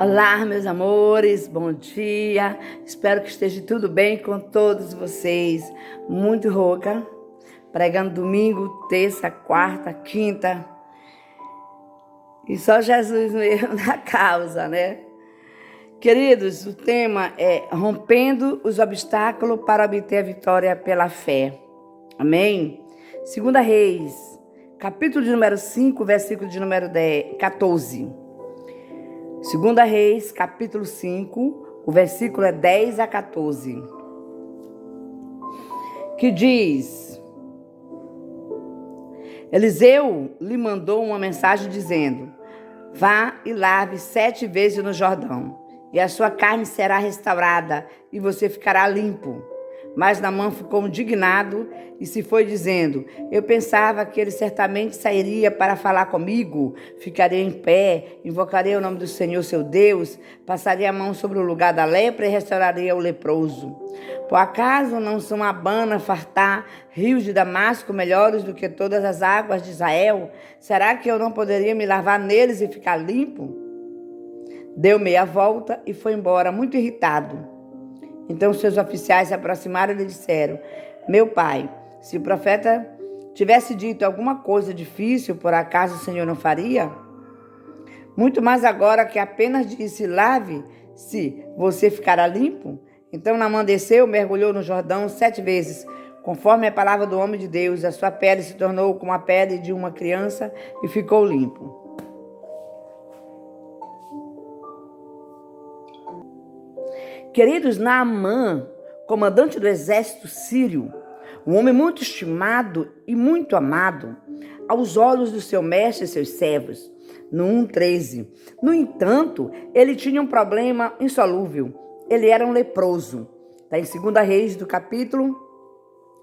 Olá, meus amores, bom dia. Espero que esteja tudo bem com todos vocês. Muito rouca, pregando domingo, terça, quarta, quinta. E só Jesus mesmo na causa, né? Queridos, o tema é rompendo os obstáculos para obter a vitória pela fé. Amém? 2 Reis, capítulo de número 5, versículo de número 14. 2 Reis, capítulo 5, o versículo é 10 a 14. Que diz: Eliseu lhe mandou uma mensagem dizendo: Vá e lave 7 vezes no Jordão, e a sua carne será restaurada, e você ficará limpo. Mas Naamã ficou indignado e se foi dizendo: Eu pensava que ele certamente sairia para falar comigo, ficaria em pé, invocaria o nome do Senhor seu Deus, passaria a mão sobre o lugar da lepra e restauraria o leproso. Por acaso não são Abana, Fartá, rios de Damasco melhores do que todas as águas de Israel? Será que eu não poderia me lavar neles e ficar limpo? Deu meia volta e foi embora, muito irritado. Então seus oficiais se aproximaram e lhe disseram: Meu pai, se o profeta tivesse dito alguma coisa difícil, por acaso o Senhor não faria? Muito mais agora que apenas disse: Lave-se, você ficará limpo. Então Naamã desceu, mergulhou no Jordão 7 vezes, conforme a palavra do homem de Deus. A sua pele se tornou como a pele de uma criança e ficou limpo. Queridos, Naamã, comandante do exército sírio, um homem muito estimado e muito amado aos olhos do seu mestre e seus servos. No 1:13. No entanto, ele tinha um problema insolúvel. Ele era um leproso. Está em 2 Reis, do capítulo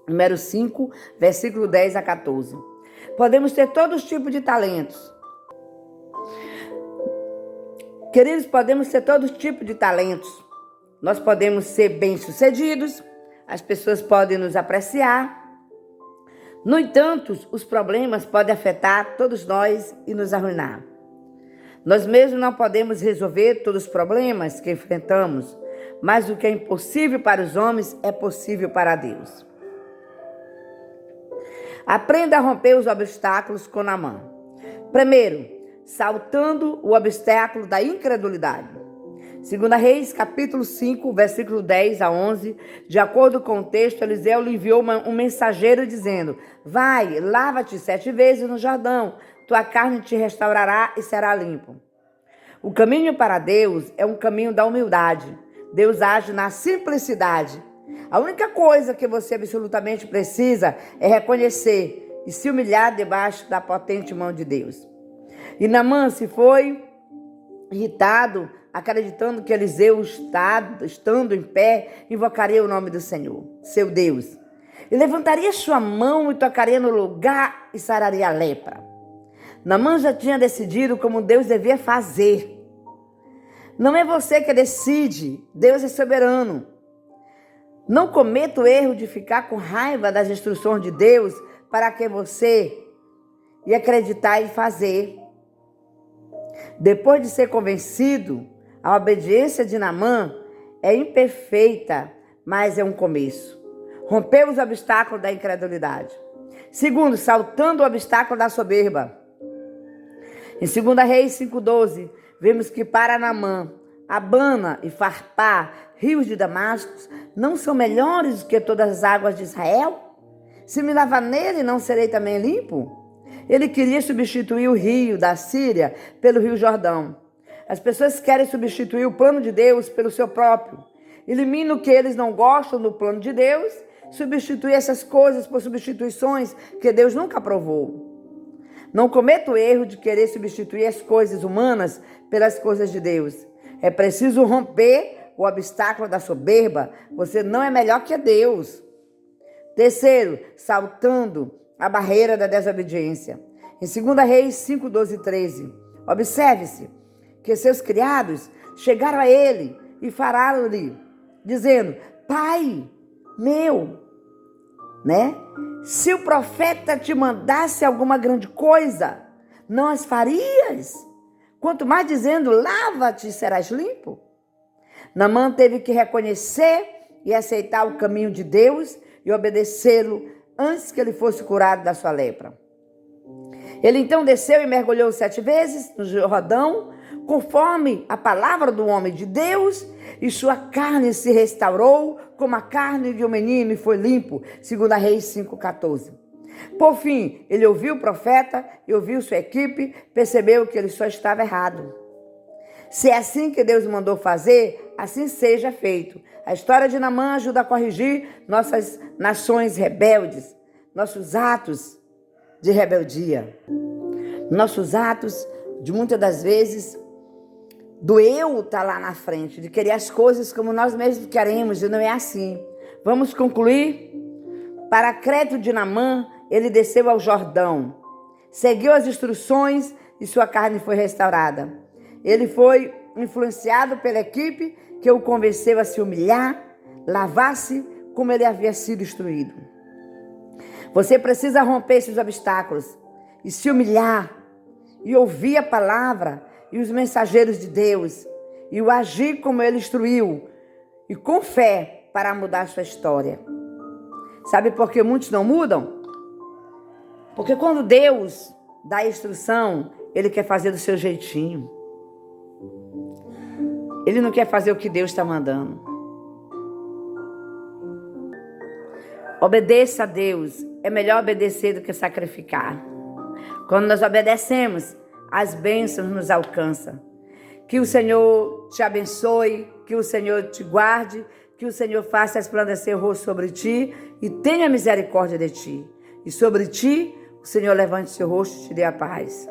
número 5, versículo 10 a 14. Podemos ter todos os tipos de talentos. Queridos, podemos ter todos os tipos de talentos. Nós podemos ser bem-sucedidos, as pessoas podem nos apreciar. No entanto, os problemas podem afetar todos nós e nos arruinar. Nós mesmos não podemos resolver todos os problemas que enfrentamos, mas o que é impossível para os homens é possível para Deus. Aprenda a romper os obstáculos com Naamã. Primeiro, saltando o obstáculo da incredulidade. 2 Reis, capítulo 5, versículo 10 a 11, de acordo com o texto, Eliseu lhe enviou um mensageiro dizendo: Vai, lava-te 7 vezes no Jordão, tua carne te restaurará e será limpo. O caminho para Deus é um caminho da humildade. Deus age na simplicidade. A única coisa que você absolutamente precisa é reconhecer e se humilhar debaixo da potente mão de Deus. E Naamã se foi irritado, acreditando que Eliseu, estando em pé, invocaria o nome do Senhor, seu Deus. E levantaria sua mão e tocaria no lugar e sararia a lepra. Naamã já tinha decidido como Deus devia fazer. Não é você que decide, Deus é soberano. Não cometa o erro de ficar com raiva das instruções de Deus para que você e acreditar e fazer. Depois de ser convencido, a obediência de Naamã é imperfeita, mas é um começo. Rompeu os obstáculos da incredulidade. Segundo, saltando o obstáculo da soberba. Em 2 Reis 5:12, vemos que para Naamã, Abana e Farpá, rios de Damasco, não são melhores do que todas as águas de Israel? Se me lavar nele, não serei também limpo? Ele queria substituir o rio da Síria pelo rio Jordão. As pessoas querem substituir o plano de Deus pelo seu próprio. Elimina o que eles não gostam do plano de Deus, substitui essas coisas por substituições que Deus nunca aprovou. Não cometa o erro de querer substituir as coisas humanas pelas coisas de Deus. É preciso romper o obstáculo da soberba. Você não é melhor que Deus. Terceiro, saltando a barreira da desobediência. Em 2 Reis 5, 12 e 13, observe-se que seus criados chegaram a ele e falaram-lhe, dizendo: Pai meu, se o profeta te mandasse alguma grande coisa, não as farias? quanto mais dizendo, lava-te e serás limpo. Naamã teve que reconhecer e aceitar o caminho de Deus e obedecê-lo antes que ele fosse curado da sua lepra. Ele então desceu e mergulhou 7 vezes no Jordão, conforme a palavra do homem de Deus, e sua carne se restaurou como a carne de um menino e foi limpo, segundo Reis 5,14. Por fim, ele ouviu o profeta e ouviu sua equipe, percebeu que ele só estava errado. Se é assim que Deus mandou fazer, assim seja feito. A história de Naamã ajuda a corrigir nossas nações rebeldes, nossos atos de rebeldia, nossos atos de muitas das vezes do eu estar lá na frente, de querer as coisas como nós mesmos queremos, e não é assim. Vamos concluir? Para crédito de Naamã, ele desceu ao Jordão, seguiu as instruções e sua carne foi restaurada. Ele foi influenciado pela equipe que o convenceu a se humilhar, lavar-se como ele havia sido instruído. Você precisa romper esses obstáculos e se humilhar e ouvir a palavra e os mensageiros de Deus e o agir como ele instruiu e com fé para mudar a sua história. Sabe por que muitos não mudam? Porque quando Deus dá a instrução, ele quer fazer do seu jeitinho. Ele não quer fazer o que Deus está mandando. Obedeça a Deus. É melhor obedecer do que sacrificar. Quando nós obedecemos, as bênçãos nos alcançam. Que o Senhor te abençoe, que o Senhor te guarde, que o Senhor faça resplandecer o rosto sobre ti e tenha misericórdia de ti. E sobre ti, o Senhor levante seu rosto e te dê a paz.